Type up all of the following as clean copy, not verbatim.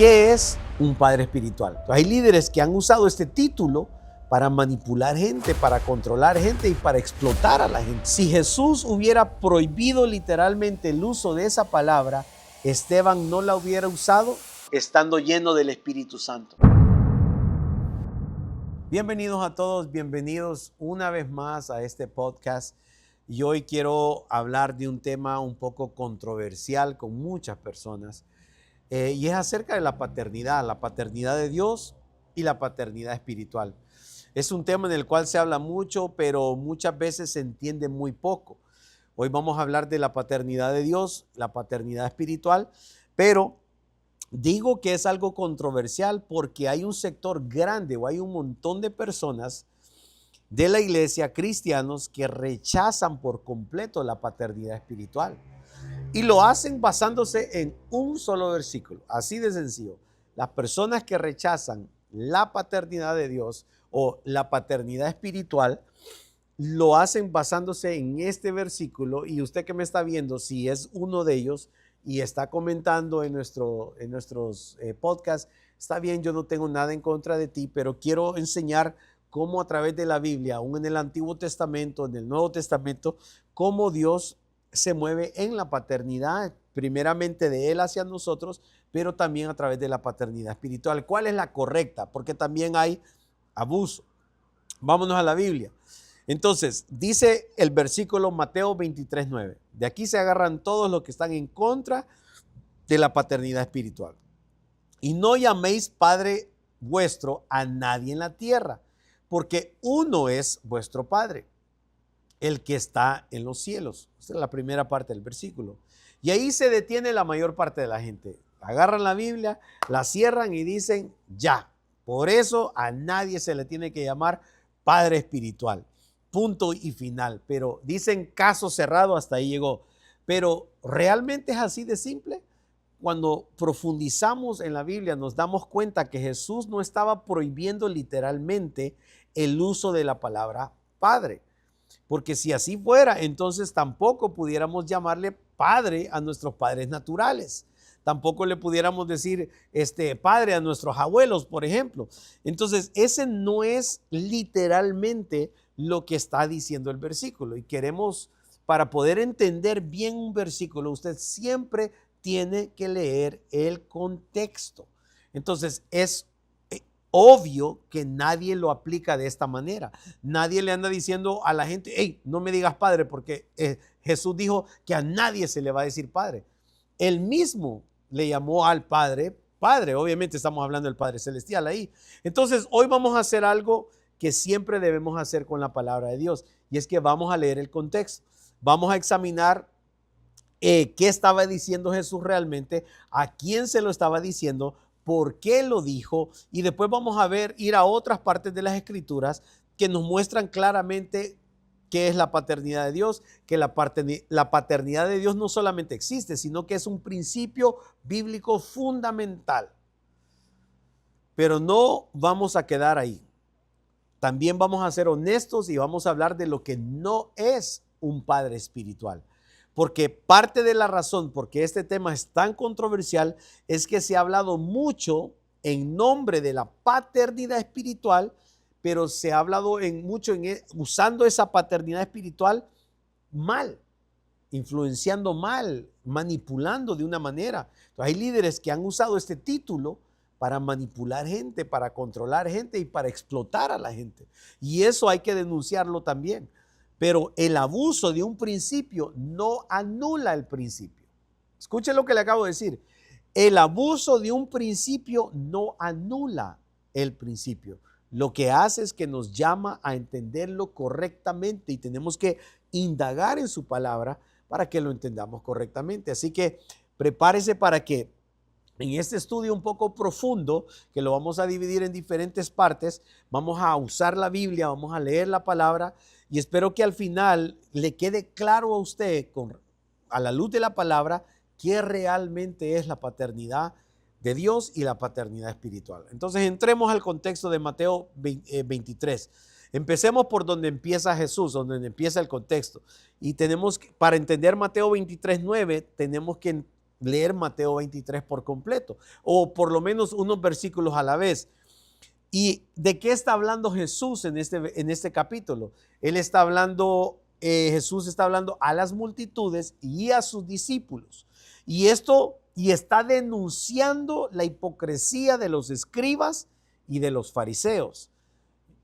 ¿Qué es un padre espiritual? Hay líderes que han usado este título para manipular gente, para controlar gente y para explotar a la gente. Si Jesús hubiera prohibido literalmente el uso de esa palabra, Esteban no la hubiera usado estando lleno del Espíritu Santo. Bienvenidos a todos, bienvenidos una vez más a este podcast. Y hoy quiero hablar de un tema un poco controversial con muchas personas. Y es acerca de la paternidad de Dios y la paternidad espiritual. Es un tema en el cual se habla mucho, pero muchas veces se entiende muy poco. Hoy vamos a hablar de la paternidad de Dios, la paternidad espiritual, pero digo que es algo controversial porque hay un sector grande o hay un montón de personas de la iglesia, cristianos, que rechazan por completo la paternidad espiritual. Y lo hacen basándose en un solo versículo, así de sencillo. Las personas que rechazan la paternidad de Dios o la paternidad espiritual, lo hacen basándose en este versículo. Y usted que me está viendo, si es uno de ellos y está comentando en nuestros podcasts, está bien, yo no tengo nada en contra de ti, pero quiero enseñar cómo a través de la Biblia, aún en el Antiguo Testamento, en el Nuevo Testamento, cómo Dios se mueve en la paternidad, primeramente de Él hacia nosotros, pero también a través de la paternidad espiritual. ¿Cuál es la correcta? Porque también hay abuso. Vámonos a la Biblia. Entonces, dice el versículo Mateo 23:9. De aquí se agarran todos los que están en contra de la paternidad espiritual. Y no llaméis Padre vuestro a nadie en la tierra, porque uno es vuestro Padre, el que está en los cielos. Esta es la primera parte del versículo. Y ahí se detiene la mayor parte de la gente. Agarran la Biblia, la cierran y dicen ya. Por eso a nadie se le tiene que llamar Padre espiritual. Punto y final. Pero dicen caso cerrado, hasta ahí llegó. Pero ¿realmente es así de simple? Cuando profundizamos en la Biblia nos damos cuenta que Jesús no estaba prohibiendo literalmente el uso de la palabra Padre. Porque si así fuera, entonces tampoco pudiéramos llamarle padre a nuestros padres naturales. Tampoco le pudiéramos decir padre a nuestros abuelos, por ejemplo. Entonces, ese no es literalmente lo que está diciendo el versículo. Y queremos, para poder entender bien un versículo, usted siempre tiene que leer el contexto. Entonces, es obvio que nadie lo aplica de esta manera. Nadie le anda diciendo a la gente, hey, no me digas padre, porque Jesús dijo que a nadie se le va a decir padre. Él mismo le llamó al Padre, Padre. Obviamente estamos hablando del Padre Celestial ahí. Entonces, hoy vamos a hacer algo que siempre debemos hacer con la palabra de Dios, y es que vamos a leer el contexto. Vamos a examinar qué estaba diciendo Jesús realmente, a quién se lo estaba diciendo, por qué lo dijo, y después vamos a ir a otras partes de las Escrituras que nos muestran claramente qué es la paternidad de Dios, que la paternidad de Dios no solamente existe, sino que es un principio bíblico fundamental. Pero no vamos a quedar ahí. También vamos a ser honestos y vamos a hablar de lo que no es un padre espiritual. Porque parte de la razón por qué este tema es tan controversial es que se ha hablado mucho en nombre de la paternidad espiritual, pero se ha hablado mucho usando esa paternidad espiritual mal, influenciando mal, manipulando de una manera. Entonces, hay líderes que han usado este título para manipular gente, para controlar gente y para explotar a la gente. Y eso hay que denunciarlo también. Pero el abuso de un principio no anula el principio. Escuchen lo que le acabo de decir. El abuso de un principio no anula el principio. Lo que hace es que nos llama a entenderlo correctamente y tenemos que indagar en su palabra para que lo entendamos correctamente. Así que prepárese para que en este estudio un poco profundo, que lo vamos a dividir en diferentes partes, vamos a usar la Biblia, vamos a leer la palabra y espero que al final le quede claro a usted, a la luz de la palabra, qué realmente es la paternidad de Dios y la paternidad espiritual. Entonces entremos al contexto de Mateo 23. Empecemos por donde empieza Jesús, donde empieza el contexto. Y para entender Mateo 23:9, tenemos que leer Mateo 23 por completo, o por lo menos unos versículos a la vez. ¿Y de qué está hablando Jesús en este capítulo? Jesús está hablando a las multitudes y a sus discípulos. Y está denunciando la hipocresía de los escribas y de los fariseos.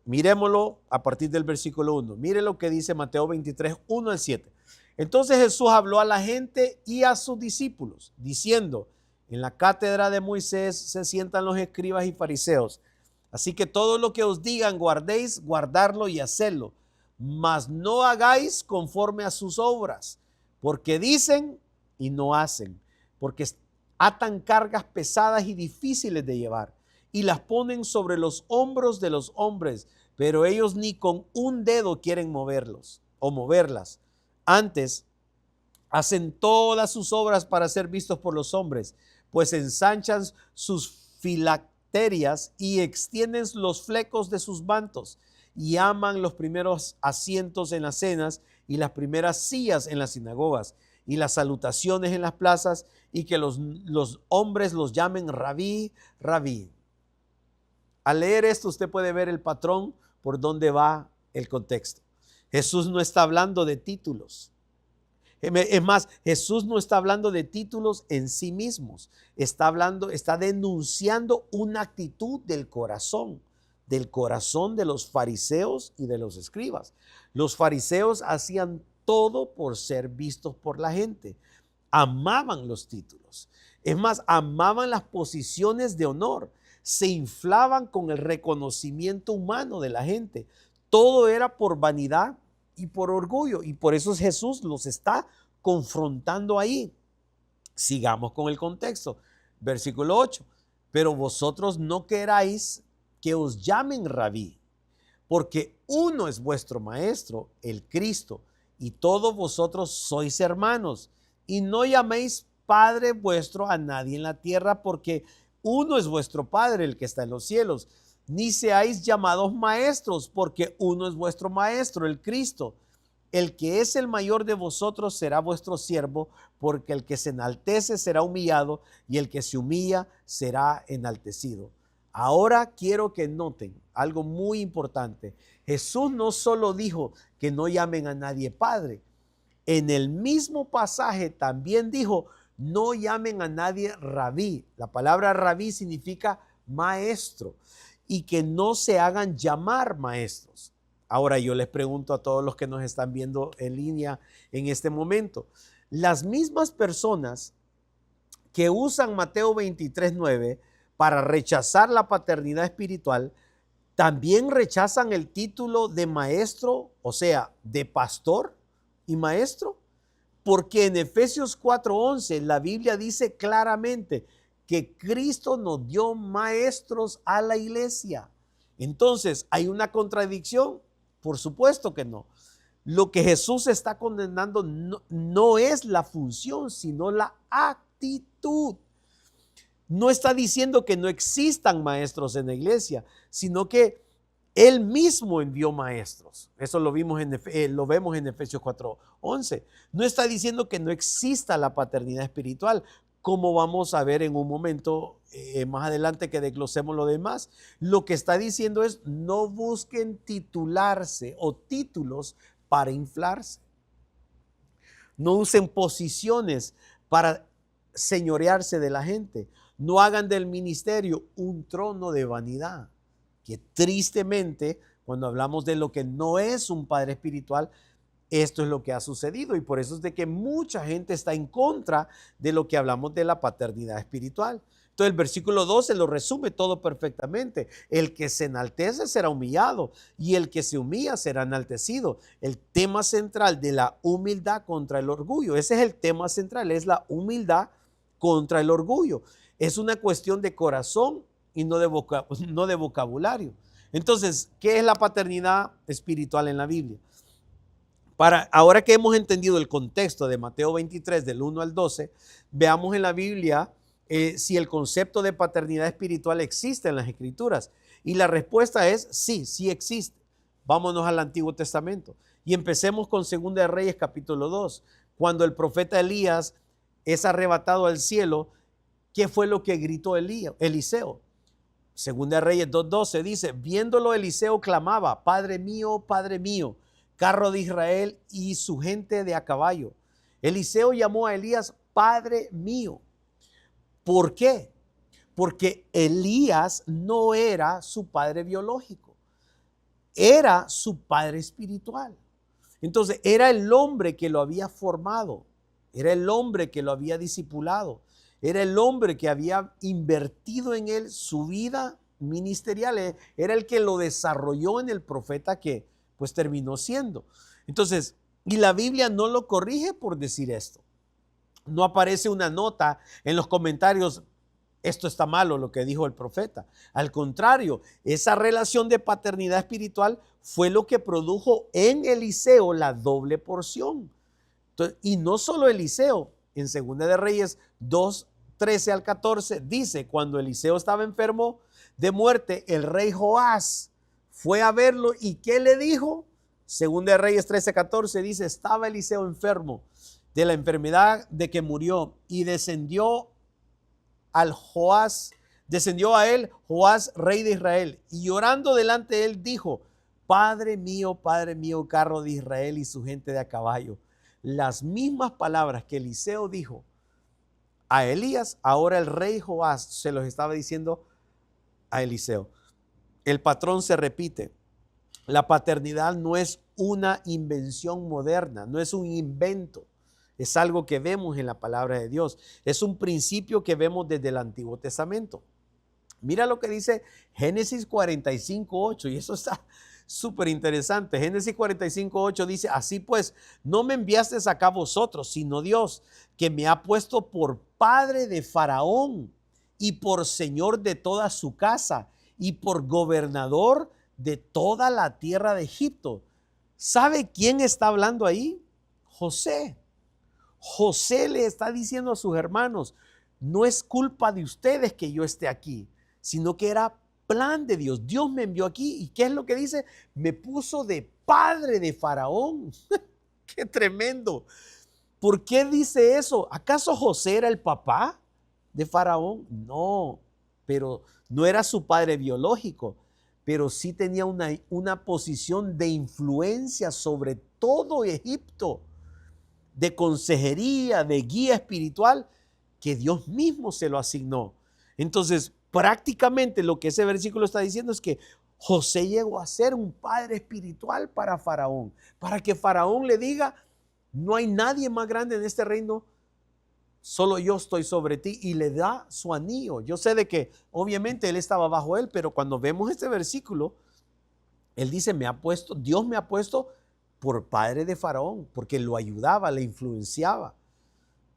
Miremoslo a partir del versículo 1. Mire lo que dice Mateo 23, 1 al 7. Entonces Jesús habló a la gente y a sus discípulos, diciendo: en la cátedra de Moisés se sientan los escribas y fariseos. Así que todo lo que os digan guardéis, guardarlo y hacerlo. Mas no hagáis conforme a sus obras, porque dicen y no hacen, porque atan cargas pesadas y difíciles de llevar y las ponen sobre los hombros de los hombres, pero ellos ni con un dedo quieren moverlos o moverlas. Antes hacen todas sus obras para ser vistos por los hombres, pues ensanchan sus filacterias y extienden los flecos de sus mantos, y aman los primeros asientos en las cenas y las primeras sillas en las sinagogas y las salutaciones en las plazas, y que los hombres los llamen rabí, rabí. Al leer esto usted puede ver el patrón por donde va el contexto. Jesús no está hablando de títulos. Es más, Jesús no está hablando de títulos en sí mismos. Está denunciando una actitud del corazón de los fariseos y de los escribas. Los fariseos hacían todo por ser vistos por la gente. Amaban los títulos. Es más, amaban las posiciones de honor. Se inflaban con el reconocimiento humano de la gente. Todo era por vanidad y por orgullo. Y por eso Jesús los está confrontando ahí. Sigamos con el contexto. Versículo 8. Pero vosotros no queráis que os llamen rabí, porque uno es vuestro maestro, el Cristo, y todos vosotros sois hermanos. Y no llaméis Padre vuestro a nadie en la tierra, porque uno es vuestro Padre, el que está en los cielos. Ni seáis llamados maestros, porque uno es vuestro Maestro, el Cristo. El que es el mayor de vosotros será vuestro siervo, porque el que se enaltece será humillado, y el que se humilla será enaltecido. Ahora quiero que noten algo muy importante. Jesús no solo dijo que no llamen a nadie Padre. En el mismo pasaje también dijo: no llamen a nadie rabí. La palabra rabí significa maestro, y que no se hagan llamar maestros. Ahora yo les pregunto a todos los que nos están viendo en línea en este momento, las mismas personas que usan Mateo 23:9 para rechazar la paternidad espiritual, también rechazan el título de maestro, o sea, de pastor y maestro, porque en Efesios 4:11 la Biblia dice claramente que Cristo nos dio maestros a la iglesia. Entonces, ¿hay una contradicción? Por supuesto que no. Lo que Jesús está condenando no es la función, sino la actitud. No está diciendo que no existan maestros en la iglesia, sino que Él mismo envió maestros. Eso lo vemos en Efesios 4:11. No está diciendo que no exista la paternidad espiritual, como vamos a ver en un momento más adelante que desglosemos lo demás. Lo que está diciendo es: no busquen titularse o títulos para inflarse. No usen posiciones para señorearse de la gente. No hagan del ministerio un trono de vanidad, que tristemente, cuando hablamos de lo que no es un padre espiritual, esto es lo que ha sucedido, y por eso es de que mucha gente está en contra de lo que hablamos de la paternidad espiritual. Entonces el versículo 12 lo resume todo perfectamente. El que se enaltece será humillado, y el que se humilla será enaltecido. El tema central de la humildad contra el orgullo, ese es el tema central, es la humildad contra el orgullo. Es una cuestión de corazón y no de vocabulario. Entonces, ¿qué es la paternidad espiritual en la Biblia? Ahora que hemos entendido el contexto de Mateo 23, del 1 al 12, veamos en la Biblia si el concepto de paternidad espiritual existe en las Escrituras. Y la respuesta es sí, sí existe. Vámonos al Antiguo Testamento y empecemos con 2 de Reyes capítulo 2, cuando el profeta Elías es arrebatado al cielo, ¿qué fue lo que gritó Eliseo? Segunda de Reyes 2:12 dice, viéndolo Eliseo clamaba, Padre mío, carro de Israel y su gente de a caballo. Eliseo llamó a Elías Padre mío. ¿Por qué? Porque Elías no era su padre biológico, era su padre espiritual. Entonces era el hombre que lo había formado, era el hombre que lo había discipulado, era el hombre que había invertido en él su vida ministerial, era el que lo desarrolló en el profeta que pues terminó siendo. Entonces, y la Biblia no lo corrige por decir esto. No aparece una nota en los comentarios, esto está malo lo que dijo el profeta. Al contrario, esa relación de paternidad espiritual fue lo que produjo en Eliseo la doble porción. Entonces, y no solo Eliseo, en Segunda de Reyes 2:13 al 14 dice, cuando Eliseo estaba enfermo de muerte, el rey Joás fue a verlo y ¿qué le dijo? Segunda de Reyes 13:14 dice, estaba Eliseo enfermo de la enfermedad de que murió y descendió a él Joás, rey de Israel, y llorando delante de él dijo, Padre mío, carro de Israel y su gente de a caballo. Las mismas palabras que Eliseo dijo a Elías, ahora el rey Joás se los estaba diciendo a Eliseo. El patrón se repite. La paternidad no es una invención moderna, no es un invento. Es algo que vemos en la palabra de Dios. Es un principio que vemos desde el Antiguo Testamento. Mira lo que dice Génesis 45:8 y eso está súper interesante. Génesis 45:8 dice, así pues, no me enviaste acá vosotros, sino Dios, que me ha puesto por padre de Faraón y por señor de toda su casa y por gobernador de toda la tierra de Egipto. ¿Sabe quién está hablando ahí? José. José le está diciendo a sus hermanos, no es culpa de ustedes que yo esté aquí, sino que era plan de Dios. Dios me envió aquí y ¿qué es lo que dice? Me puso de padre de Faraón. ¡Qué tremendo! ¿Por qué dice eso? ¿Acaso José era el papá de Faraón? No, pero no era su padre biológico, pero sí tenía una posición de influencia sobre todo Egipto, de consejería, de guía espiritual, que Dios mismo se lo asignó. Entonces, prácticamente lo que ese versículo está diciendo es que José llegó a ser un padre espiritual para Faraón, para que Faraón le diga, no hay nadie más grande en este reino, solo yo estoy sobre ti, y le da su anillo. Yo sé de que obviamente él estaba bajo él, pero cuando vemos este versículo, él dice, Dios me ha puesto por padre de Faraón, porque lo ayudaba, le influenciaba.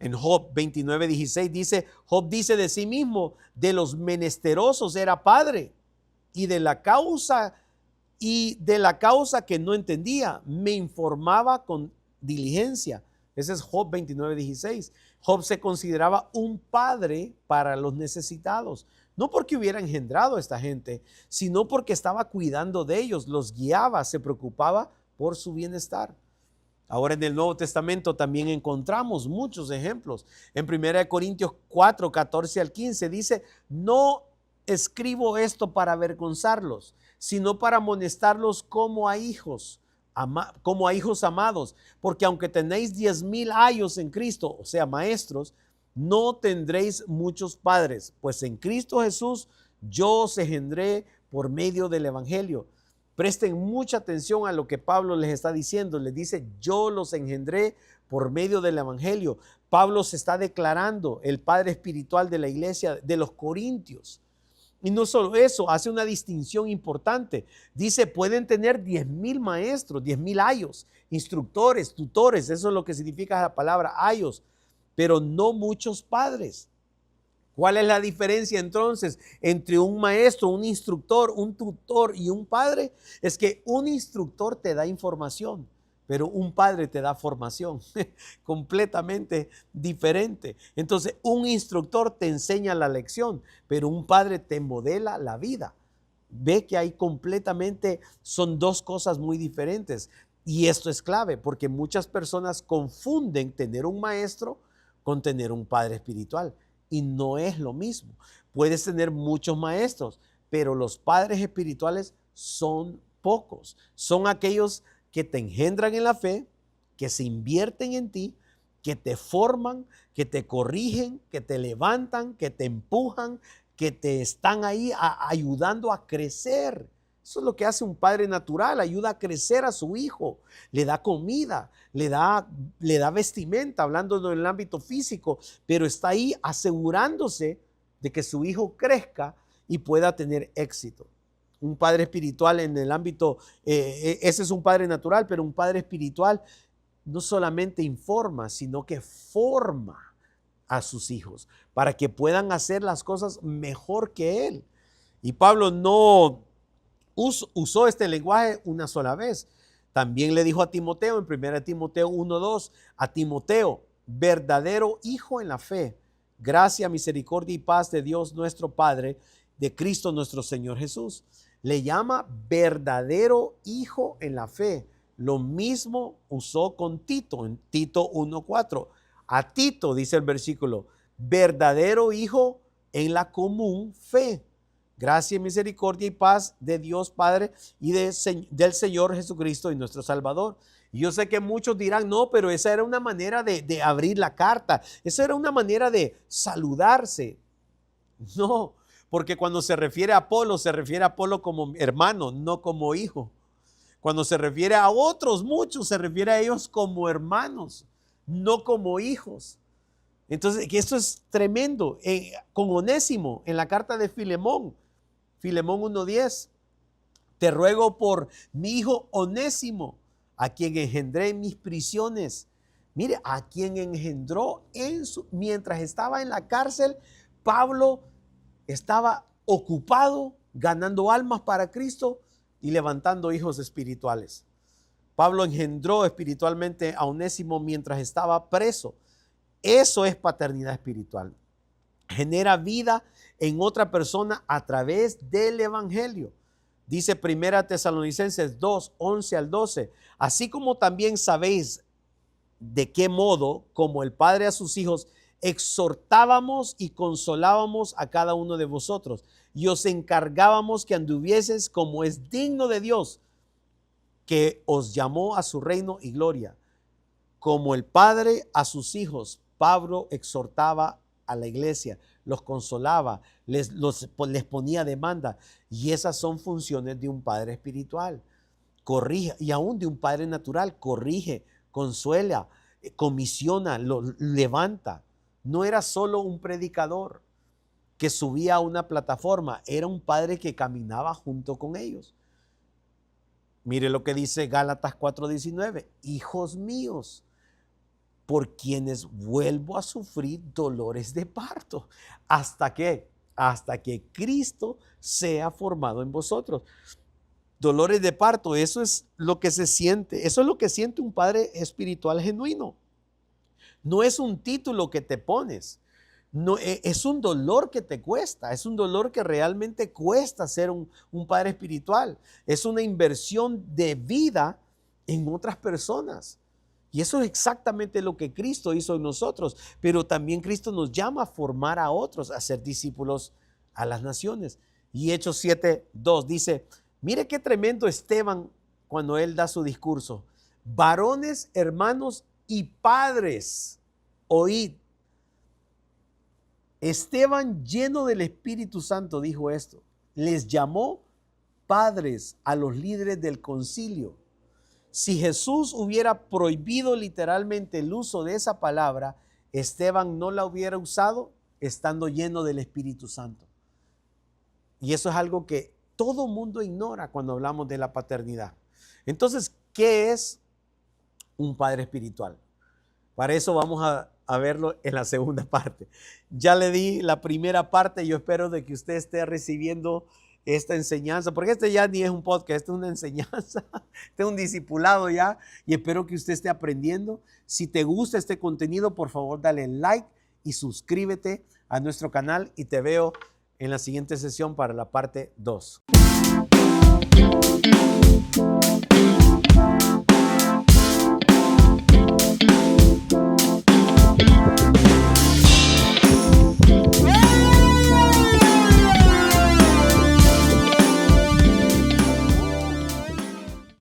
En Job 29:16 dice, Job dice de sí mismo, de los menesterosos era padre, y de la causa que no entendía, me informaba con diligencia. Ese es Job 29:16. Job se consideraba un padre para los necesitados, no porque hubiera engendrado a esta gente, sino porque estaba cuidando de ellos, los guiaba, se preocupaba por su bienestar. Ahora en el Nuevo Testamento también encontramos muchos ejemplos. En 1 Corintios 4:14 al 15 dice, no escribo esto para avergonzarlos, sino para amonestarlos como a hijos amados, porque aunque tenéis 10,000 años en Cristo, o sea, maestros, no tendréis muchos padres, pues en Cristo Jesús yo os engendré por medio del Evangelio. Presten mucha atención a lo que Pablo les está diciendo. Les dice, yo los engendré por medio del Evangelio. Pablo se está declarando el padre espiritual de la iglesia de los Corintios. Y no solo eso, hace una distinción importante. Dice, pueden tener 10,000 maestros, 10,000 ayos, instructores, tutores. Eso es lo que significa la palabra ayos, pero no muchos padres. ¿Cuál es la diferencia entonces entre un maestro, un instructor, un tutor y un padre? Es que un instructor te da información, pero un padre te da formación completamente diferente. Entonces, un instructor te enseña la lección, pero un padre te modela la vida. Ve que hay son dos cosas muy diferentes. Y esto es clave porque muchas personas confunden tener un maestro con tener un padre espiritual. Y no es lo mismo. Puedes tener muchos maestros, pero los padres espirituales son pocos. Son aquellos que te engendran en la fe, que se invierten en ti, que te forman, que te corrigen, que te levantan, que te empujan, que te están ahí ayudando a crecer. Eso es lo que hace un padre natural, ayuda a crecer a su hijo, le da comida, le da vestimenta, hablando en el ámbito físico, pero está ahí asegurándose de que su hijo crezca y pueda tener éxito. Un padre espiritual en el ámbito, ese es un padre natural, pero un padre espiritual no solamente informa, sino que forma a sus hijos para que puedan hacer las cosas mejor que él. Y Pablo no usó este lenguaje una sola vez. También le dijo a Timoteo en 1 Timoteo 1:2, a Timoteo, verdadero hijo en la fe, gracia, misericordia y paz de Dios nuestro Padre, de Cristo nuestro Señor Jesús. Le llama verdadero hijo en la fe. Lo mismo usó con Tito en Tito 1:4. A Tito, dice el versículo, verdadero hijo en la común fe. Gracia, misericordia y paz de Dios Padre y del Señor Jesucristo y nuestro Salvador. Y yo sé que muchos dirán, no, pero esa era una manera de abrir la carta. Esa era una manera de saludarse. No, porque cuando se refiere a Apolo como hermano, no como hijo. Cuando se refiere a otros, muchos, se refiere a ellos como hermanos, no como hijos. Entonces, que esto es tremendo. Con Onésimo, en la carta de Filemón 1:10, te ruego por mi hijo Onésimo, a quien engendré en mis prisiones. Mire, a quien engendró mientras estaba en la cárcel. Pablo estaba ocupado ganando almas para Cristo y levantando hijos espirituales. Pablo engendró espiritualmente a Onésimo mientras estaba preso. Eso es paternidad espiritual. Genera vida en otra persona a través del evangelio. Dice 1 Tesalonicenses 2:11-12. Así como también sabéis de qué modo, como el Padre a sus hijos, exhortábamos y consolábamos a cada uno de vosotros y os encargábamos que anduvieses como es digno de Dios, que os llamó a su reino y gloria. Como el Padre a sus hijos, Pablo exhortaba a la iglesia, los consolaba, les ponía demanda, y esas son funciones de un padre espiritual. Corrige, y aún de un padre natural, corrige, consuela, comisiona, lo levanta. No era solo un predicador que subía a una plataforma, era un padre que caminaba junto con ellos. Mire lo que dice Gálatas 4:19, hijos míos, por quienes vuelvo a sufrir dolores de parto. ¿Hasta qué? Hasta que Cristo sea formado en vosotros. Dolores de parto, eso es lo que se siente, eso es lo que siente un padre espiritual genuino. No es un título que te pones, no, es un dolor que te cuesta, es un dolor que realmente cuesta ser un padre espiritual. Es una inversión de vida en otras personas. Y eso es exactamente lo que Cristo hizo en nosotros, pero también Cristo nos llama a formar a otros, a ser discípulos a las naciones. Y Hechos 7:2 dice, mire qué tremendo Esteban cuando él da su discurso. Varones, hermanos y padres, oíd. Esteban, lleno del Espíritu Santo, dijo esto. Les llamó padres a los líderes del concilio. Si Jesús hubiera prohibido literalmente el uso de esa palabra, Esteban no la hubiera usado estando lleno del Espíritu Santo. Y eso es algo que todo mundo ignora cuando hablamos de la paternidad. Entonces, ¿qué es un padre espiritual? Para eso vamos a verlo en la segunda parte. Ya le di la primera parte, yo espero de que usted esté recibiendo esta enseñanza, porque este ya ni es un podcast, este es una enseñanza, este es un discipulado ya, y espero que usted esté aprendiendo. Si te gusta este contenido, por favor dale like y suscríbete a nuestro canal y te veo en la siguiente sesión para la parte 2.